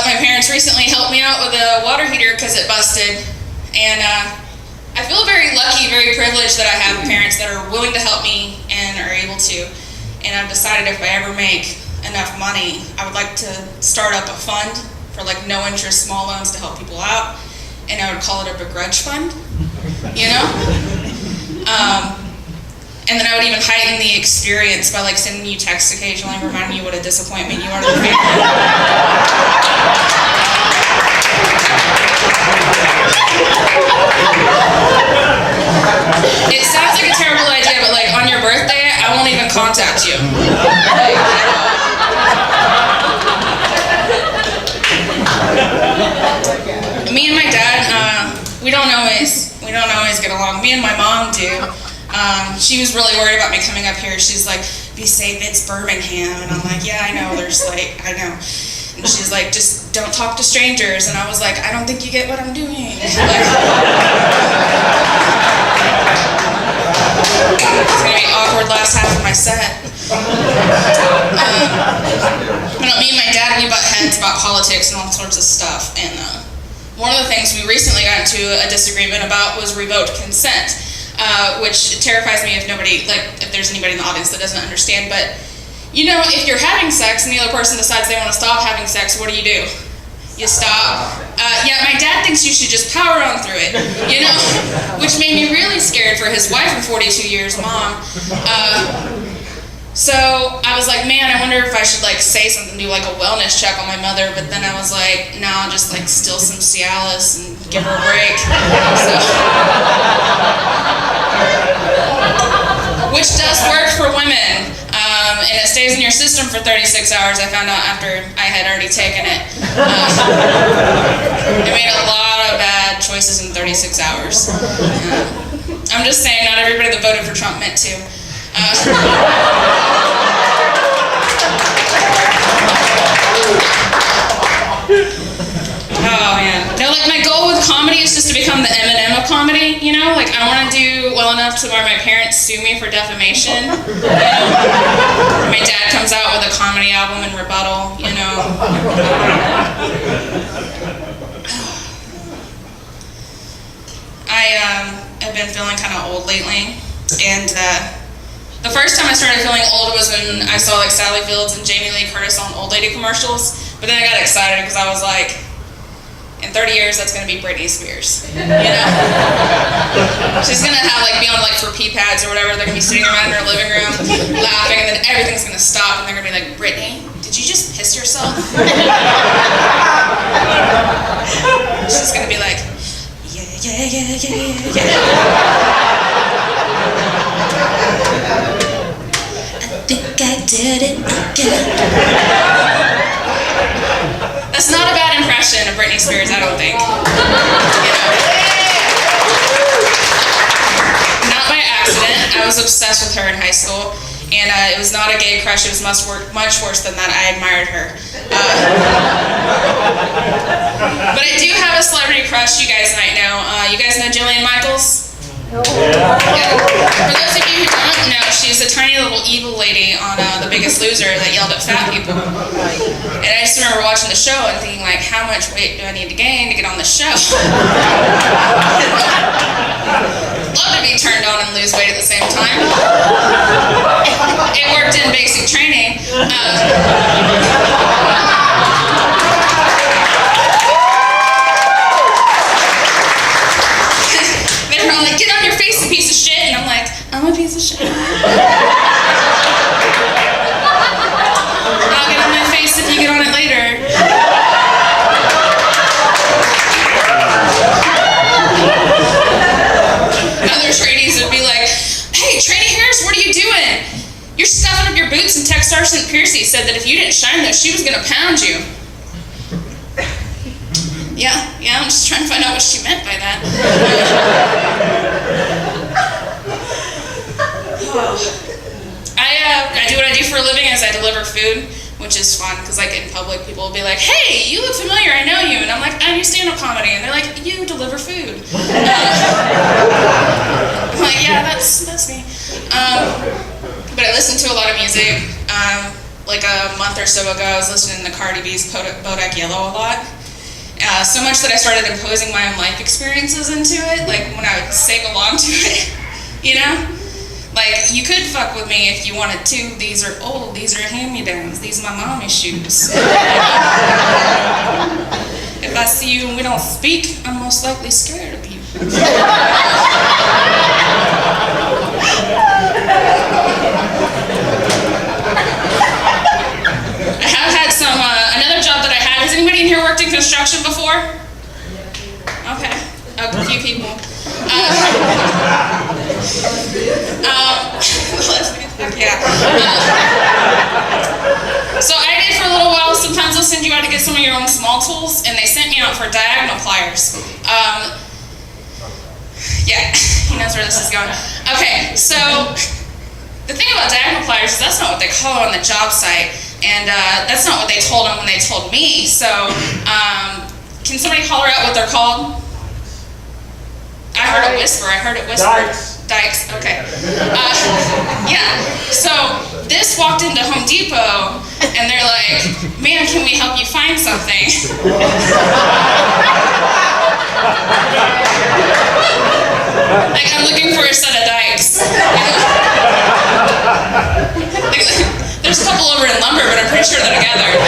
My parents recently helped me out with a water heater because it busted, and I feel very lucky, very privileged that I have parents that are willing to help me and are able to. And I've decided if I ever make enough money, I would like to start up a fund for like no interest small loans to help people out, and I would call it a begrudge fund, you know? And then I would even heighten the experience by like sending you texts occasionally, reminding you what a disappointment you are to the family. It sounds like a terrible idea, but like on your birthday, I won't even contact you. Me and my dad, we don't always get along. Me and my mom do. She was really worried about me coming up here. She's like, "Be safe, it's Birmingham." And I'm like, "Yeah, I know, I know." And she's like, "Just don't talk to strangers." And I was like, "I don't think you get what I'm doing." It's gonna be awkward last half of my set. Me and my dad, we butt heads about politics and all sorts of stuff. And one of the things we recently got into a disagreement about was revoked consent. Which terrifies me if there's anybody in the audience that doesn't understand. But, you know, if you're having sex and the other person decides they want to stop having sex, what do? You stop. Yeah, my dad thinks you should just power on through it, you know, which made me really scared for his wife of 42 years, Mom. So I was like, man, I wonder if I should like say something, do like a wellness check on my mother. But then I was like, no, I'll just like steal some Cialis and give her a break. Which does work for women, and it stays in your system for 36 hours. I found out after I had already taken it. I made a lot of bad choices in 36 hours. I'm just saying, not everybody that voted for Trump meant to. Oh man. No, like my goal with comedy is just to become the Eminem of comedy, you know? Like I want to do well enough to where my parents sue me for defamation, you know? My dad comes out with a comedy album in rebuttal, you know? I've been feeling kind of old lately, and the first time I started feeling old was when I saw like Sally Fields and Jamie Lee Curtis on old lady commercials. But then I got excited because I was like, in 30 years that's gonna be Britney Spears. You know? She's gonna be on like for pee pads or whatever. They're gonna be sitting around in her living room laughing, and then everything's gonna stop and they're gonna be like, "Britney, did you just piss yourself?" She's gonna be like, yeah. I think I did it again. That's not a bad impression of Britney Spears, I don't think. You know? Not by accident. I was obsessed with her in high school, and it was not a gay crush. It was much worse than that. I admired her. But I do have a celebrity crush you guys might know. You guys know Jillian Michaels? Yeah. For those of you who don't know, she's a tiny little evil lady on The Biggest Loser that yelled at fat people. And I just remember watching the show and thinking, like, how much weight do I need to gain to get on the show? Love to be turned on and lose weight at the same time. It worked in basic training. They were all like, "Get on your face, you piece of shit," and I'm like, "I'm a piece of shit." I'll get on my face if you get on it later. Other tradies would be like, "Hey, Trainee Harris, what are you doing? You're stuffing up your boots," and Tech Sergeant Piercy said that if you didn't shine those, she was gonna pound you. Yeah, I'm just trying to find out what she meant by that. I do what I do for a living is I deliver food, which is fun because like in public people will be like, "Hey, you look familiar, I know you," and I'm like, "I do stand-up comedy," and they're like, "You deliver food." I'm like, "Yeah, that's me." But I listen to a lot of music. like a month or so ago, I was listening to Cardi B's Bodak Yellow a lot. So much that I started imposing my own life experiences into it, like when I would sing along to it, you know? Like, you could fuck with me if you wanted to. These are old, these are hand-me-downs, these are my mommy's shoes. If I see you and we don't speak, I'm most likely scared of you. I have had some, another job that I had. Has anybody in here worked in construction before? Okay, a few people. So I did for a little while. Sometimes they'll send you out to get some of your own small tools, and they sent me out for diagonal pliers. Yeah, he knows where this is going. Okay, so the thing about diagonal pliers is that's not what they call it on the job site, and that's not what they told them when they told me. So can somebody holler out what they're called? I heard a whisper. I heard it whisper. Dykes. Okay. Yeah. So this walked into Home Depot, and they're like, "Man, can we help you find something?" Like, I'm looking for a set of dikes. There's a couple over in lumber, but I'm pretty sure they're together.